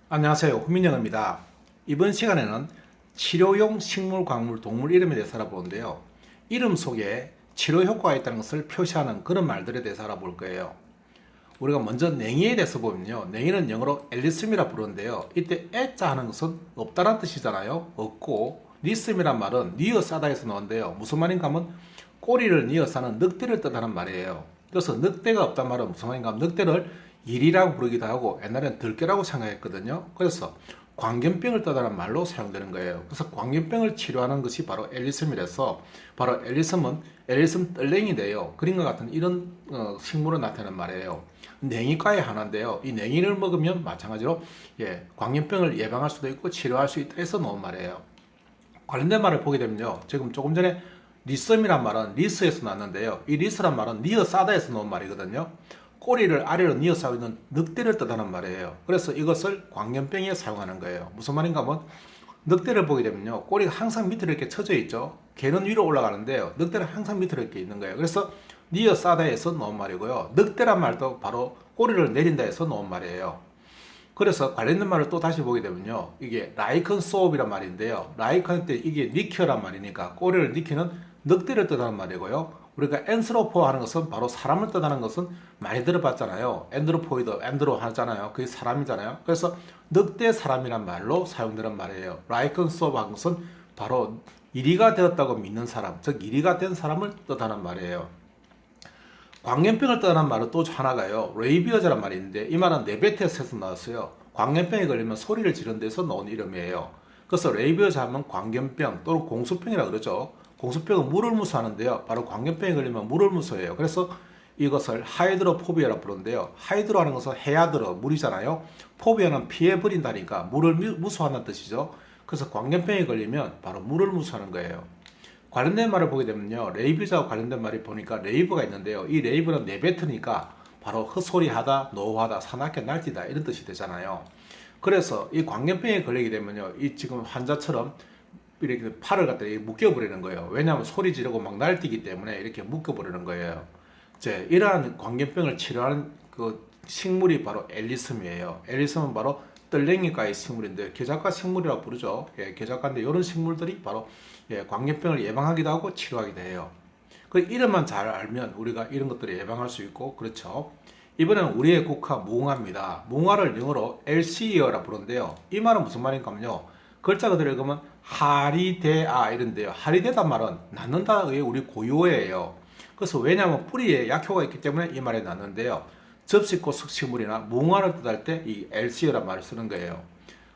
안녕하세요. 후민영입니다. 이번 시간에는 치료용 식물, 광물, 동물 이름에 대해서 알아보는데요. 이름 속에 치료 효과가 있다는 것을 표시하는 그런 말들에 대해서 알아볼 거예요. 우리가 먼저 냉이에 대해서 보면요. 냉이는 영어로 엘리슴이라 부르는데요. 이때 애자 하는 것은 없다는 뜻이잖아요. 없고 리슴이란 말은 니어 싸다에서 나오는데요. 무슨 말인가 하면 꼬리를 니어 싸는 늑대를 뜻하는 말이에요. 그래서 늑대가 없단 말은 무슨 말인가 하면 늑대를 일이라고 부르기도 하고 옛날에는 들깨라고 생각했거든요. 그래서 광견병을 뜻하는 말로 사용되는 거예요. 그래서 광견병을 치료하는 것이 바로 엘리슴이라서 바로 엘리슴 뜰랭이인데요. 그림과 같은 이런 식물을 나타내는 말이에요. 냉이과의 하나인데요. 이 냉이를 먹으면 마찬가지로 광견병을 예방할 수도 있고 치료할 수 있다 해서 놓은 말이에요. 관련된 말을 보게 되면요. 지금 조금 전에 리썸이란 말은 리스에서 났는데요. 이 리스란 말은 니어 싸다에서 놓은 말이거든요. 꼬리를 아래로 니어싸고 있는 늑대를 뜻하는 말이에요. 그래서 이것을 광견병에 사용하는 거예요. 무슨 말인가 하면 늑대를 보게 되면요. 꼬리가 항상 밑으로 이렇게 쳐져 있죠. 개는 위로 올라가는데요. 늑대는 항상 밑으로 이렇게 있는 거예요. 그래서 니어싸다에서 놓은 말이고요. 늑대란 말도 바로 꼬리를 내린다 해서 놓은 말이에요. 그래서 관련된 말을 또 다시 보게 되면요. 이게 라이컨 소업이란 말인데요. 라이컨 때 이게 니켜란 말이니까 꼬리를 니키는 늑대를 뜻하는 말이고요. 우리가 앤스로포 하는 것은 바로 사람을 뜻하는 것은 많이 들어봤잖아요. 앤드로포이드, 앤드로 하잖아요. 그게 사람이잖아요. 그래서 늑대 사람이란 말로 사용되는 말이에요. 라이컨 소업 하는 것은 바로 이리가 되었다고 믿는 사람, 즉 이리가 된 사람을 뜻하는 말이에요. 광견병을 뜻하는 말은 또 하나가요. 레이비어즈란 말이 있는데 이 말은 네베테스에서 나왔어요. 광견병에 걸리면 소리를 지르는 데서 나온 이름이에요. 그래서 레이비어즈 하면 광견병 또는 공수병이라고 그러죠. 공수병은 물을 무서워하는데요. 바로 광견병에 걸리면 물을 무서워해요. 그래서 이것을 하이드로포비아라고 부르는데요. 하이드로라는 것은 해야들어 물이잖아요. 포비아는 피해버린다니까 물을 무서워한다는 뜻이죠. 그래서 광견병에 걸리면 바로 물을 무서워하는 거예요. 관련된 말을 보게 되면요. 레이브자와 관련된 말이 보니까 레이브가 있는데요. 이 레이브는 내뱉으니까 바로 헛소리하다, 노하다, 사납게 날뛰다 이런 뜻이 되잖아요. 그래서 이 광견병에 걸리게 되면요. 이 지금 환자처럼 이렇게 팔을 갖다 묶여버리는 거예요. 왜냐하면 소리 지르고 막 날뛰기 때문에 이렇게 묶여버리는 거예요. 이제 이러한 광견병을 치료하는 그 식물이 바로 엘리슴이에요. 엘리슴은 바로 뜰랭이과의 식물인데 개작과 식물이라고 부르죠. 개작과인데 이런 식물들이 바로 광견병을 예방하기도 하고 치료하기도 해요. 그 이름만 잘 알면 우리가 이런 것들을 예방할 수 있고 그렇죠. 이번에는 우리의 국화 무궁화입니다. 무궁화를 영어로 엘시어라 부르는데요. 이 말은 무슨 말인가 하면요. 글자 그대로 읽으면 하리데아 이런데요. 하리데다 말은 낳는다의 우리 고유어예요. 그래서 왜냐하면 뿌리에 약효가 있기 때문에 이 말이 낳는데요. 접시꽃 식물이나 무궁화를 뜻할 때 이 엘시어란 말을 쓰는 거예요.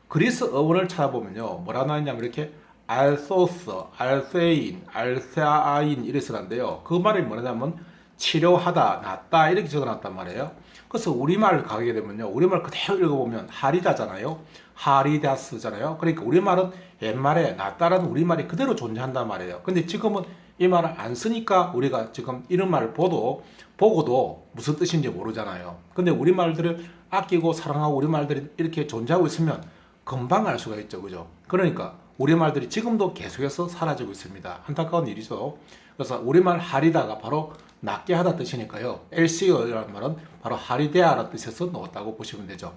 그리스 어원을 찾아보면요. 뭐라 나왔냐면 이렇게 알소스, 알세인, 알세아인 이렇게 쓰는데요. 그 말이 뭐냐면 치료하다, 낫다 이렇게 적어놨단 말이에요. 그래서 우리말 가게 되면요. 우리말 그대로 읽어보면 하리다잖아요. 하리다스잖아요. 그러니까 우리말은 옛말에 낫다라는 우리말이 그대로 존재한단 말이에요. 근데 지금은 이 말을 안 쓰니까 우리가 지금 이런 말을 보고도 무슨 뜻인지 모르잖아요. 근데 우리말들을 아끼고 사랑하고 우리말들이 이렇게 존재하고 있으면 금방 알 수가 있죠. 그죠? 그러니까 우리말들이 지금도 계속해서 사라지고 있습니다. 안타까운 일이죠. 그래서 우리말 하리다가 바로 낫게 하다 뜻이니까요. 엘시어라는 말은 바로 하리데아라는 뜻에서 넣었다고 보시면 되죠.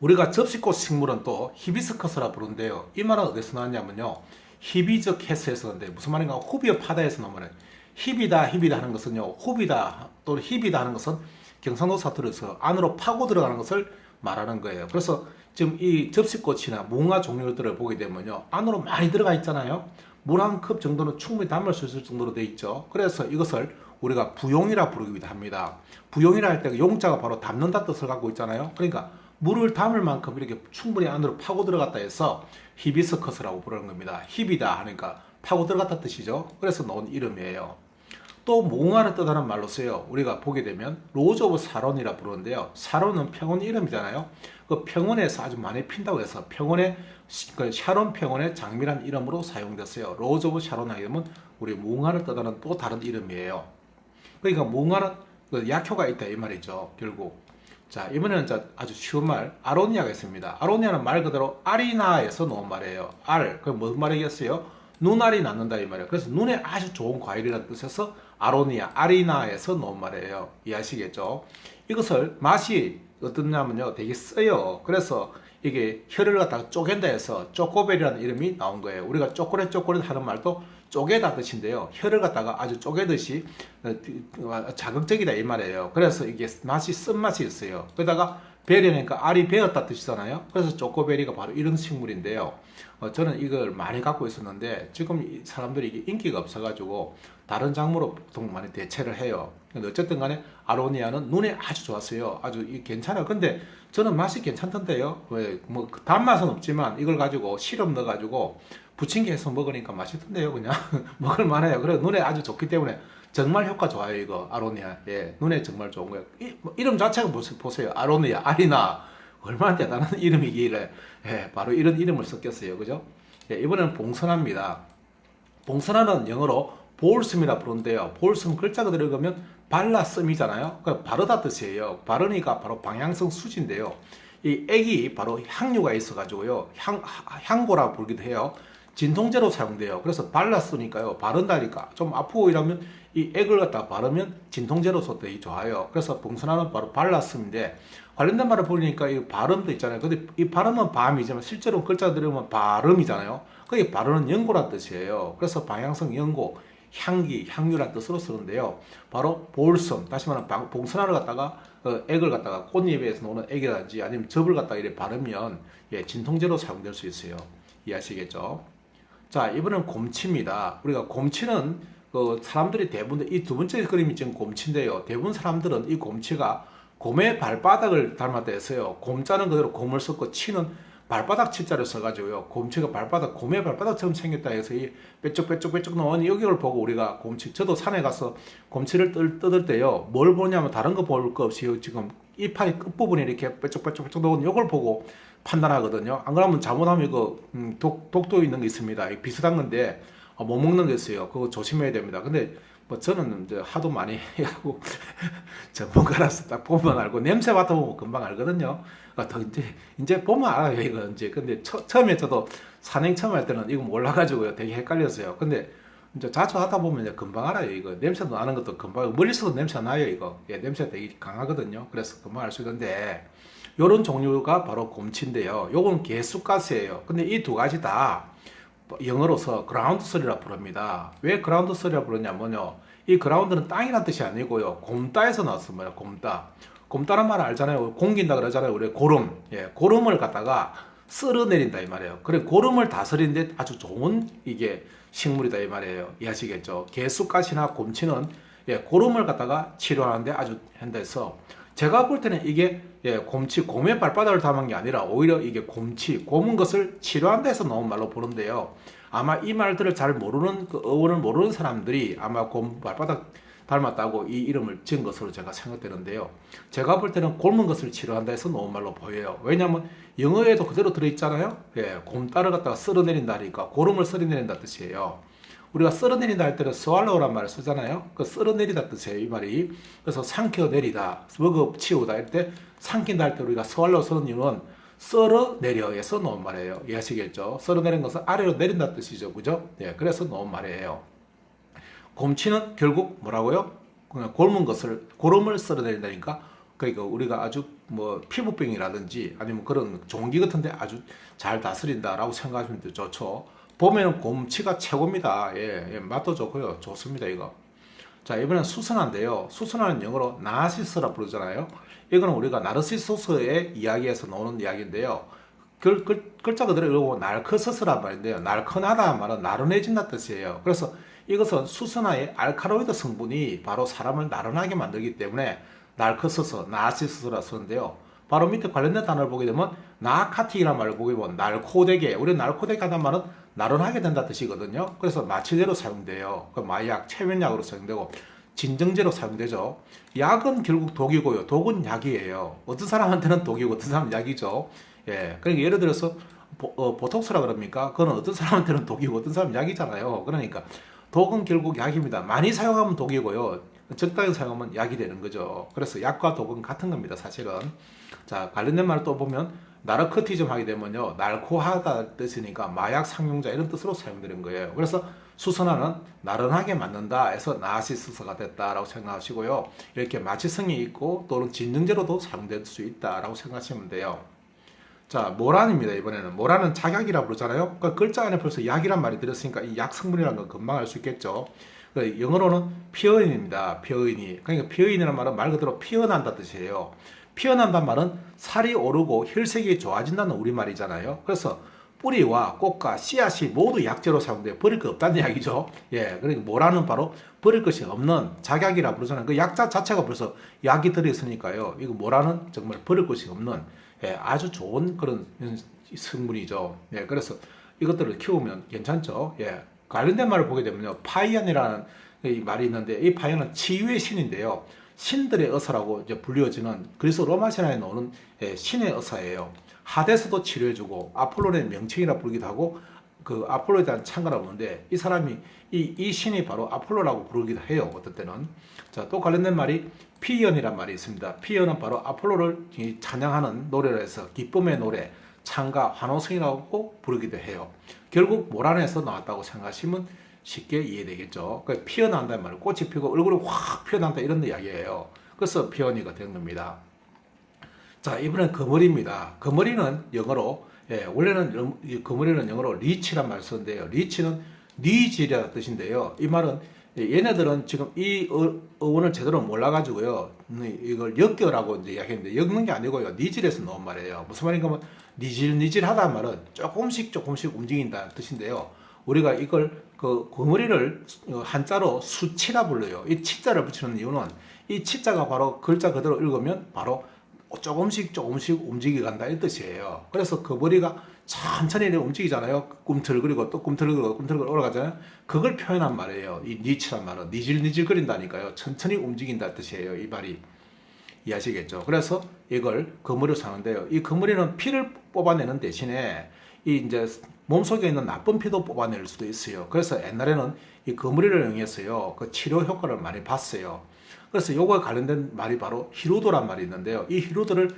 우리가 접시꽃 식물은 또 히비스커스라 부르는데요. 이 말은 어디서 나왔냐면요. 히비저 캐스에서 나왔는데 무슨 말인가 후비어 파다에서 나온 말이에요. 히비다 하는 것은요. 후비다 또는 히비다 하는 것은 경상도 사투리에서 안으로 파고 들어가는 것을 말하는 거예요. 그래서 지금 이 접시꽃이나 무궁화 종류들을 보게 되면요. 안으로 많이 들어가 있잖아요. 물 한 컵 정도는 충분히 담을 수 있을 정도로 되어 있죠. 그래서 이것을 우리가 부용이라 부르기도 합니다. 부용이라 할 때 용자가 바로 담는다 뜻을 갖고 있잖아요. 그러니까 물을 담을 만큼 이렇게 충분히 안으로 파고 들어갔다 해서 히비스커스라고 부르는 겁니다. 히비다 하니까 파고 들어갔다 뜻이죠. 그래서 나온 이름이에요. 또 무궁화를 뜻하는 말로 써요. 우리가 보게 되면 로즈 오브 사론이라 부르는데요. 사론은 평원 이름이잖아요. 그 평원에서 아주 많이 핀다고 해서 평원의 그 샤론 평원의 장미란 이름으로 사용됐어요. 로즈 오브 샤론 하면 우리 무궁화를 뜻하는 또 다른 이름이에요. 그러니까 무궁화는 약효가 있다 이 말이죠. 결국. 자, 이번에는 아주 쉬운 말, 아로니아가 있습니다. 아로니아는 말 그대로 아리나에서 나온 말이에요. 그 무슨 말이겠어요? 눈알이 낳는다 이 말이에요. 그래서 눈에 아주 좋은 과일이라는 뜻에서 아로니아, 아리나에서 나온 말이에요. 이해하시겠죠? 이것을 맛이 어떻냐면요, 되게 써요. 그래서 이게 혀를 갖다가 쪼갠다 해서 쪼꼬벨이라는 이름이 나온 거예요. 우리가 쪼꼬렛 하는 말도 쪼개다 뜻인데요. 혀를 갖다가 아주 쪼개듯이 자극적이다 이 말이에요. 그래서 이게 맛이 쓴맛이 있어요. 그러다가 벨이니까 알이 베었다 뜻이잖아요. 그래서 쪼꼬베리가 바로 이런 식물인데요. 저는 이걸 많이 갖고 있었는데 지금 사람들이 이게 인기가 없어가지고 다른 작물로 보통 많이 대체를 해요. 근데 어쨌든 간에 아로니아는 눈에 아주 좋았어요. 아주 괜찮아요. 근데 저는 맛이 괜찮던데요. 왜, 뭐, 단맛은 없지만 이걸 가지고 시럽 넣어가지고 부침개 해서 먹으니까 맛있던데요. 그냥 먹을 만해요. 그래서 눈에 아주 좋기 때문에 정말 효과 좋아요. 이거 아로니아. 예, 눈에 정말 좋은 거예요. 뭐 이름 자체가 보세요. 아로니아, 아리나. 얼마나 대단한 이름이길래 예, 바로 이런 이름을 섞였어요. 그죠? 예, 이번에는 봉선화입니다. 봉선화는 영어로 볼섬이라 부르는데요. 볼섬 글자 그대로 읽으면 발라섬이잖아요. 그 바르다 뜻이에요. 바르니까 바로 방향성 수지인데요. 이 액이 바로 향유가 있어가지고요. 향고라 부르기도 해요. 진통제로 사용돼요. 그래서 발랐으니까요. 바른다니까 좀 아프고 이러면 이 액을 갖다 바르면 진통제로서 되게 좋아요. 그래서 봉선화는 바로 발랐음인데 관련된 말을 보니까 이 발음도 있잖아요. 근데 이 발음은 밤이지만 실제로 글자 들으면 발음이잖아요. 그게 바르는 연고란 뜻이에요. 그래서 방향성 연고, 향기, 향유란 뜻으로 쓰는데요. 바로 볼섬, 다시 말하면 봉선화를 갖다가 액을 갖다가 꽃잎에서 나오는 액이라든지 아니면 즙을 갖다가 이렇게 바르면 예, 진통제로 사용될 수 있어요. 이해하시겠죠? 자, 이번엔 곰치입니다. 우리가 곰치는 사람들이 대부분 이 두 번째 그림이 지금 곰치인데요. 대부분 사람들은 이 곰치가 곰의 발바닥을 닮았다 해서요. 곰자는 그대로 곰을 썼고 치는 발바닥 치자를 써가지고요. 곰치가 곰의 발바닥처럼 생겼다 해서 이 뾰족뾰족 나온 여기를 보고 우리가 곰치, 저도 산에 가서 곰치를 뜯을 때요. 뭘 보냐면 다른 거 볼 거 없이 지금 이파리 끝부분에 이렇게 뾰족뾰족 나온 이걸 보고 판단하거든요. 안 그러면 잘못하면 이거 독도 있는 게 있습니다. 비슷한 건데 못 먹는 게 있어요. 그거 조심해야 됩니다. 근데 뭐 저는 이제 하도 많이 하고 전문가라서 딱 보면 알고 냄새 맡아보면 금방 알거든요. 더 이제 보면 알아요 이거 이제. 근데 처음에 저도 산행 처음 할 때는 이거 몰라가지고요 되게 헷갈렸어요. 근데 이제 자주 하다 보면 이제 금방 알아요. 이거 냄새도 나는 것도 금방 멀리서도 냄새 나요 이거. 예, 냄새 되게 강하거든요. 그래서 금방 알 수 있는데 요런 종류가 바로 곰치인데요. 요건 개수가스예요. 근데 이 두 가지 다 영어로서 그라운드 썰이라 부릅니다. 왜 그라운드 썰이라 부르냐면요. 이 그라운드는 땅이란 뜻이 아니고요. 곰따에서 나왔습니다. 곰따. 곰따란 말 알잖아요. 공긴다 그러잖아요. 우리 고름. 예, 고름을 갖다가 쓸어내린다 이 말이에요. 그래 고름을 다스리는데 아주 좋은 이게 식물이다 이 말이에요. 이해하시겠죠? 개수가시나 곰치는 예, 고름을 갖다가 치료하는데 아주 한다 해서 제가 볼 때는 이게 예, 곰의 발바닥을 담은 게 아니라 오히려 이게 곰은 것을 치료한 데서 나온 말로 보는데요. 아마 이 말들을 잘 모르는, 어원을 모르는 사람들이 아마 곰 발바닥 닮았다고 이 이름을 지은 것으로 제가 생각되는데요. 제가 볼 때는 곪은 것을 치료한다 해서 나온 말로 보여요. 왜냐하면 영어에도 그대로 들어있잖아요. 예, 곰따를 갖다가 쓸어내린다 하니까 고름을 쓸어내린다 뜻이에요. 우리가 쓸어내린다 할 때는 swallow란 말을 쓰잖아요. 그 쓸어내리다 뜻이에요, 이 말이. 그래서 삼켜내리다, 먹어치우다 할 때 삼킨다 할 때 우리가 swallow 쓰는 이유는 썰어내려에서 나온 말이에요. 이해하시겠죠? 썰어내린 것은 아래로 내린다 뜻이죠. 그죠? 예, 그래서 나온 말이에요. 곰치는 결국 뭐라고요? 그냥 고름을 썰어내린다니까. 그러니까 우리가 아주 뭐 피부병이라든지 아니면 그런 종기 같은데 아주 잘 다스린다라고 생각하시면 좋죠. 봄에는 곰치가 최고입니다. 예, 맛도 좋고요. 좋습니다, 이거. 자, 이번엔 수선화인데요. 수선화는 영어로 나시스라 부르잖아요. 이거는 우리가 나르시소스의 이야기에서 나오는 이야기인데요. 글자 그대로 읽어보면 날크서스란 말인데요. 날크나다 말은 나른해진다 뜻이에요. 그래서 이것은 수선화의 알카로이드 성분이 바로 사람을 나른하게 만들기 때문에 날크서스, 나시스라 쓰는데요. 바로 밑에 관련된 단어를 보게 되면 나카틱이라는 말을 보게 되면 날코덱에, 우리 날코덱 하는 말은 나른하게 된다 뜻이거든요. 그래서 마취제로 사용돼요. 그 마약, 최면약으로 사용되고 진정제로 사용되죠. 약은 결국 독이고요. 독은 약이에요. 어떤 사람한테는 독이고 어떤 사람은 약이죠. 예, 그러니까 예를 들어서 보톡스라 그럽니까? 그건 어떤 사람한테는 독이고 어떤 사람은 약이잖아요. 그러니까 독은 결국 약입니다. 많이 사용하면 독이고요. 적당히 사용하면 약이 되는 거죠. 그래서 약과 독은 같은 겁니다, 사실은. 자, 관련된 말을 또 보면 나르코티즘 하게 되면요, 날코하다 뜻이니까 마약 상용자 이런 뜻으로 사용되는 거예요. 그래서 수선화는 나른하게 맞는다 해서 나시스서가 됐다라고 생각하시고요. 이렇게 마취성이 있고 또는 진정제로도 사용될 수 있다라고 생각하시면 돼요. 자, 모란입니다. 이번에는 모란은 작약이라고 부르잖아요. 그러니까 글자 안에 벌써 약이란 말이 들었으니까 이 약 성분이라는 건 금방 알 수 있겠죠. 영어로는 피어인입니다. 피어인이. 그러니까 피어인이라는 말은 말 그대로 피어난다 뜻이에요. 피어난다는 말은 살이 오르고 혈색이 좋아진다는 우리말이잖아요. 그래서 뿌리와 꽃과 씨앗이 모두 약재로 사용돼요. 버릴 거 없다는 이야기죠. 예, 그러니까 모란은 바로 버릴 것이 없는 작약이라 부르잖아요. 그 약자 자체가 벌써 약이 들어있으니까요. 이거 모란은 정말 버릴 것이 없는 예, 아주 좋은 그런 성분이죠. 예, 그래서 이것들을 키우면 괜찮죠. 예, 관련된 말을 보게 되면요. 파이언이라는 이 말이 있는데 이 파이언은 치유의 신인데요. 신들의 의사라고 이제 불리워지는 그래서 로마 신화에 나오는 예, 신의 의사예요. 하데스도 치료해주고 아폴로의 명칭이라 부르기도 하고 그 아폴로에 대한 찬가라 부르는데 이 사람이 이 신이 바로 아폴로라고 부르기도 해요. 어떤 때는. 자, 또 관련된 말이 피연이란 말이 있습니다. 피연은 바로 아폴로를 찬양하는 노래로 해서 기쁨의 노래, 찬가, 환호성이라고 부르기도 해요. 결국 모란에서 나왔다고 생각하시면 쉽게 이해되겠죠. 그러니까 피어난다는 말은 꽃이 피고 얼굴이 확 피어난다 이런 이야기예요. 그래서 피어니가 된 겁니다. 자, 이번엔 거머리입니다. 거머리는 영어로 예, 원래는 거머리는 영어로 리치란 말을 쓰는데요. 리치는 니질이라는 뜻인데요. 이 말은 얘네들은 지금 이 어원을 제대로 몰라가지고요. 이걸 엮여라고 이제 이야기했는데 엮는 게 아니고요. 니질에서 나온 말이에요. 무슨 말인가 하면 니질니질하다는 말은 조금씩 움직인다는 뜻인데요. 우리가 이걸 그 거머리를 한자로 수치라 불러요. 이 치자를 붙이는 이유는 이 치자가 바로 글자 그대로 읽으면 바로 조금씩 움직여 간다 이 뜻이에요. 그래서 거머리가 천천히 움직이잖아요. 꿈틀거리고 또 꿈틀거리고 올라가잖아요. 그걸 표현한 말이에요. 이 니치란 말은 니질니질거린다니까요. 천천히 움직인다 뜻이에요. 이 말이 이해하시겠죠? 그래서 이걸 거머리로 사는데요. 이 거머리는 피를 뽑아내는 대신에 이 이제 몸속에 있는 나쁜 피도 뽑아낼 수도 있어요. 그래서 옛날에는 이 거머리를 이용해서요. 그 치료 효과를 많이 봤어요. 그래서 요거에 관련된 말이 바로 히루도란 말이 있는데요. 이 히루도를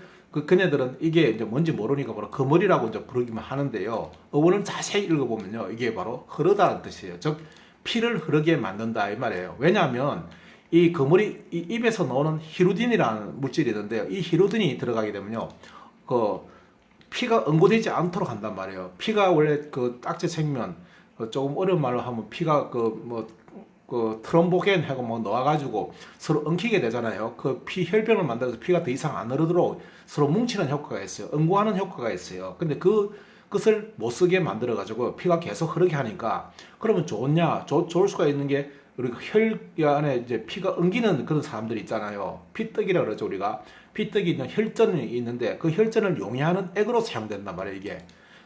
그네들은 이게 이제 뭔지 모르니까 바로 거머리라고 이제 부르기만 하는데요. 어원을 자세히 읽어보면요. 이게 바로 흐르다는 뜻이에요. 즉, 피를 흐르게 만든다 이 말이에요. 왜냐하면 이 거머리, 이 입에서 나오는 히루딘이라는 물질이 있는데요. 이 히루딘이 들어가게 되면요. 그 피가 응고되지 않도록 한단 말이에요. 피가 원래 그 딱지 생기면 조금 어려운 말로 하면 피가 그 트럼보겐 하고 뭐 넣어가지고 서로 엉키게 되잖아요. 그 피 혈병을 만들어서 피가 더 이상 안 흐르도록 서로 뭉치는 효과가 있어요. 응고하는 효과가 있어요. 근데 그것을 못 쓰게 만들어가지고 피가 계속 흐르게 하니까 그러면 좋냐? 좋을 수가 있는 게 우리가 혈 안에 이제 피가 엉기는 그런 사람들이 있잖아요. 피떡이라고 그러죠. 우리가 피떡이 있는 혈전이 있는데 그 혈전을 용해하는 액으로 사용된단 말이에요. 이게.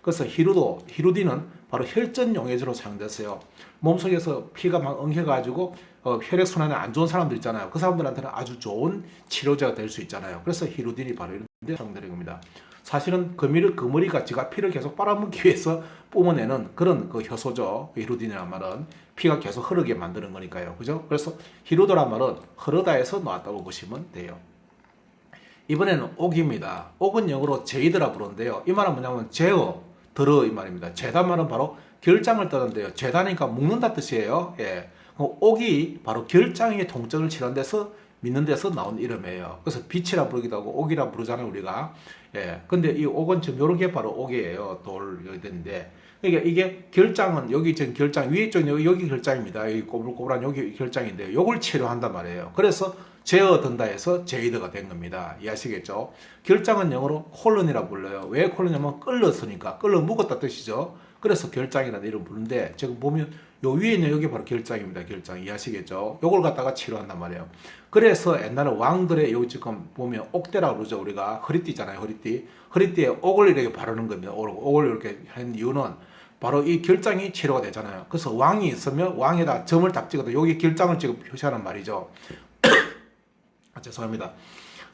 그래서 히루딘은 바로 혈전 용해제로 사용됐어요. 몸속에서 피가 막 엉켜가지고 혈액순환에 안 좋은 사람들 있잖아요. 그 사람들한테는 아주 좋은 치료제가 될 수 있잖아요. 그래서 히루딘이 바로 이런 데 사용되는 겁니다. 사실은 거머리가 지가 피를 계속 빨아먹기 위해서 뿜어내는 그런 그 효소죠. 히루딘이라는 말은 피가 계속 흐르게 만드는 거니까요. 그죠? 그래서 히루도란 말은 흐르다에서 나왔다고 보시면 돼요. 이번에는 옥입니다. 옥은 영어로 제이드라 부르는데요. 이 말은 뭐냐면 제어, 들어 이 말입니다. 제다 말은 바로 결장을 떠는데요. 제다니까 묶는다 뜻이에요. 예. 옥이 바로 결장의 통증을 치료하는 데서 믿는 데서 나온 이름이에요. 그래서 빛이라 부르기도 하고 옥이라 부르잖아요, 우리가. 예. 근데 이 옥은 지금 요런 게 바로 옥이에요. 돌 여기 되는데. 그러니까 이게 결장은 여기 지금 결장 위에 쪽에 여기 결장입니다. 여기 꼬불꼬불한 여기 결장인데요. 요걸 치료한단 말이에요. 그래서 제어 든다 해서 제이드가 된 겁니다. 이해하시겠죠? 결장은 영어로 콜론이라고 불러요. 왜 콜론이냐면 끌렀으니까 끌러 묵었다 뜻이죠. 그래서 결장이라는 이름 부르는데 지금 보면 요 위에 있는 여기 바로 결장입니다. 결장 이해하시겠죠? 요걸 갖다가 치료한단 말이에요. 그래서 옛날에 왕들의 여기 지금 보면 옥대라고 그러죠. 우리가 허리띠잖아요. 허리띠에 옥을 이렇게 바르는 겁니다. 옥을 이렇게 한 이유는 바로 이 결장이 치료가 되잖아요. 그래서 왕이 있으면 왕에다 점을 딱 찍어도 여기 결장을 지금 표시하는 말이죠. 죄송합니다.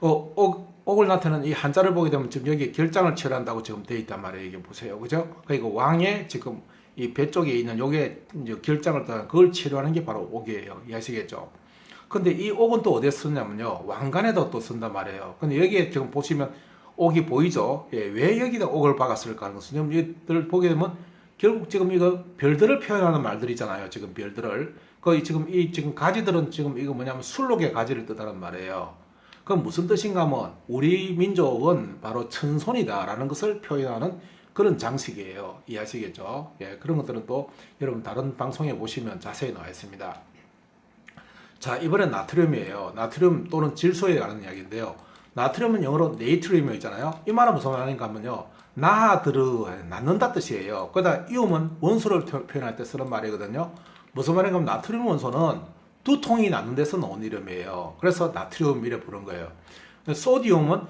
옥을 나타내는 이 한자를 보게 되면 지금 여기 결장을 치료한다고 지금 되어 있단 말이에요. 이게 보세요. 그죠? 그리고 왕의 지금 이 배 쪽에 있는 요게 이제 결장을 떠난 그걸 치료하는 게 바로 옥이에요. 이해하시겠죠? 근데 이 옥은 또 어디에 쓰냐면요. 왕관에도 또 쓴단 말이에요. 근데 여기에 지금 보시면 옥이 보이죠? 예, 왜 여기다 옥을 박았을까 하는 것은 지금 이들 보게 되면 결국 지금 이거 별들을 표현하는 말들이잖아요. 지금 별들을. 거의 지금 지금 가지들은 지금 이거 뭐냐면 술록의 가지를 뜻하는 말이에요. 그럼 무슨 뜻인가 하면 우리 민족은 바로 천손이다라는 것을 표현하는 그런 장식이에요. 이해하시겠죠? 예, 그런 것들은 또 여러분 다른 방송에 보시면 자세히 나와 있습니다. 자, 이번엔 나트륨이에요. 나트륨 또는 질소에 관한 이야기인데요. 나트륨은 영어로 네이트륨이 있잖아요. 이 말은 무슨 말인가 하면요. 나드르, 낳는다 뜻이에요. 그러다 이음은 원소를 표현할 때 쓰는 말이거든요. 무슨 말인가 하면 나트륨 원소는 두통이 나는 데서 나온 이름이에요. 그래서 나트륨 이래 부른 거예요. 소디움은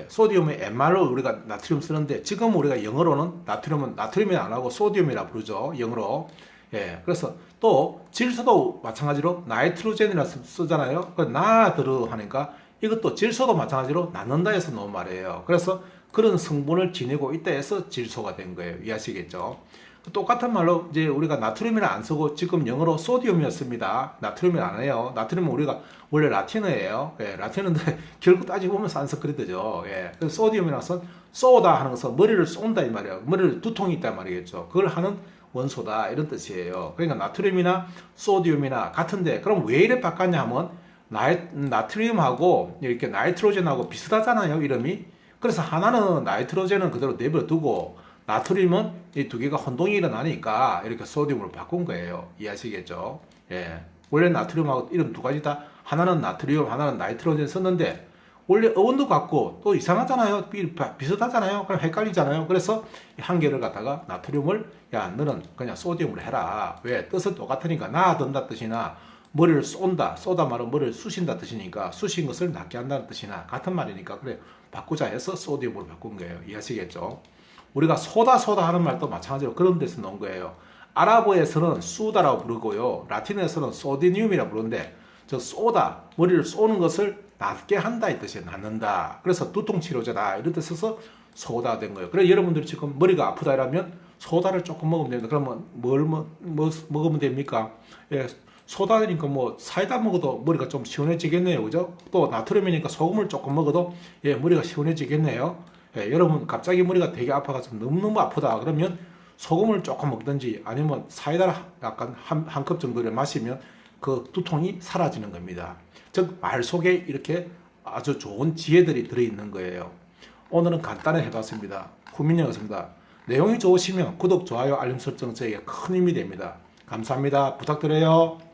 소디움의 옛말로 우리가 나트륨 쓰는데 지금 우리가 영어로는 나트륨이 안 하고 소디움이라 부르죠. 영어로. 예, 그래서 또 질소도 마찬가지로 나이트로젠이라 쓰잖아요. 그 나드르 하니까 이것도 질소도 마찬가지로 낳는다 해서 나온 말이에요. 그래서 그런 성분을 지니고 있다 해서 질소가 된 거예요. 이해하시겠죠? 똑같은 말로 이제 우리가 나트륨을 안 쓰고 지금 영어로 소디움이었습니다. 나트륨을 안 해요. 나트륨은 우리가 원래 라틴어예요. 예, 라틴어인데 결국 따지고 보면 산스크리트죠. 예, 그래서 소디움이라서 쏘다 하는 것은 머리를 쏜다 이 말이에요. 머리를 두통이 있다 말이겠죠. 그걸 하는 원소다 이런 뜻이에요. 그러니까 나트륨이나 소디움이나 같은데 그럼 왜 이래 바꿨냐 하면 나트륨하고 이렇게 나이트로젠하고 비슷하잖아요. 이름이. 그래서 하나는 나이트로젠은 그대로 내버려 두고 나트륨은 이 두 개가 혼동이 일어나니까 이렇게 소디움으로 바꾼 거예요. 이해하시겠죠? 예. 원래 나트륨하고 이름 두 가지 다 하나는 나트륨, 하나는 나이트로젠 썼는데 원래 어원도 같고 또 이상하잖아요. 비슷하잖아요. 그럼 헷갈리잖아요. 그래서 한 개를 갖다가 나트륨을 야 너는 그냥 소디움으로 해라. 왜? 뜻은 똑같으니까 나든다 뜻이나 머리를 쏘다 말은 머리를 쑤신다 뜻이니까 쑤신 것을 낫게 한다는 뜻이나 같은 말이니까 그래 바꾸자 해서 소디움으로 바꾼 거예요. 이해하시겠죠? 우리가 소다 하는 말도 마찬가지로 그런 데서 나온 거예요. 아랍어에서는 수다라고 부르고요. 라틴어에서는 소디늄이라고 부르는데 저 쏘다, 머리를 쏘는 것을 낫게 한다 이 뜻이에요. 낫는다. 그래서 두통치료제다 이런 뜻에서 소다 된 거예요. 그래서 여러분들이 지금 머리가 아프다 이러면 소다를 조금 먹으면 됩니다. 그러면 뭘 먹으면 됩니까? 예, 소다니까 뭐 사이다 먹어도 머리가 좀 시원해지겠네요. 그죠? 또 나트륨이니까 소금을 조금 먹어도 예, 머리가 시원해지겠네요. 예, 여러분 갑자기 머리가 되게 아파가지고 너무너무 아프다 그러면 소금을 조금 먹든지 아니면 사이다를 약간 한 컵 정도를 마시면 그 두통이 사라지는 겁니다. 즉 말 속에 이렇게 아주 좋은 지혜들이 들어있는 거예요. 오늘은 간단히 해봤습니다. 후민이었습니다. 내용이 좋으시면 구독, 좋아요, 알림 설정 저에게 큰 힘이 됩니다. 감사합니다. 부탁드려요.